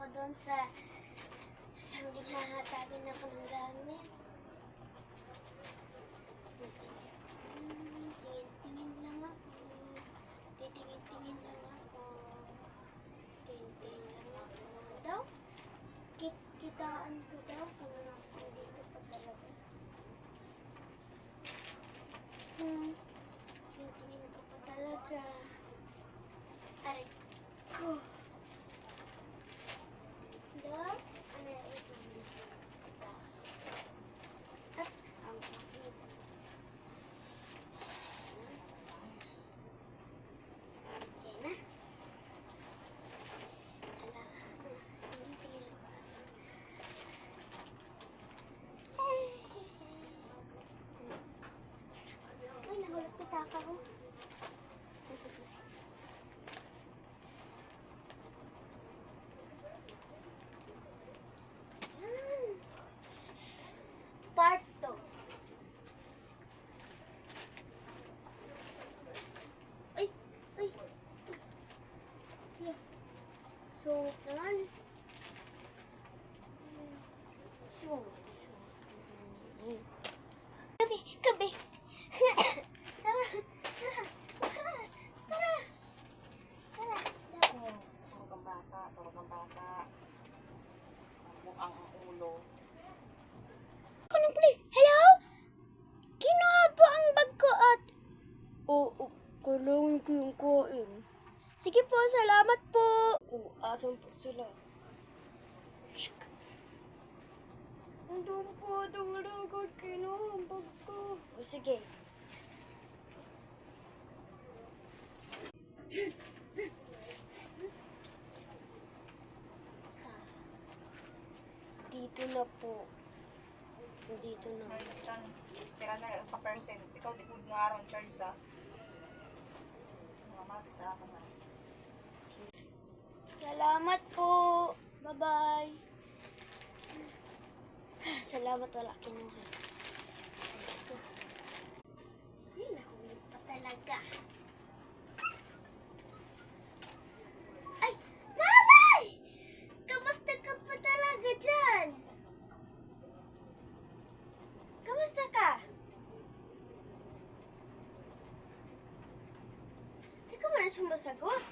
ako doon sa maghahatagin ako ng gamit. Tingin-tingin lang ako. Titingin-tingin lang ako. Tingin-tingin lang ako. Daw, kitaan ko daw kung ako dito pa talaga. Tingin-tingin ko pa talaga. Aray ko. Daw, ano yung isang at ang pakit. Okay na. Hala. Tingin lang ba? Uy, nahulog pitaka ko. Part 2. Ay! Ay! Sungit naman. Sungit naman. Kabi! Kabi! Tara! Tara! Tara! Tara! Tara! Tulog ang bata, tulog ang bata. Ang ulo. Ako ng police. Hello? Kinuha po ang bag ko at... Oo, kailangan ko yung kain. Sige po, salamat po. Asan po sila? Andun po, talaga kinuha ang bag ko. O sige. Dito na po. Dito na. Tira na yung pa-percent. Ikaw, di good na araw ang charge sa. Mamati sa akin na. Salamat po. Bye-bye. Salamat, wala kinuha. Ay, nahulog pa talaga. Ay, nanay! Kamusta ka pa talaga dyan? Kamusta ka? Teka mo na sumasagot.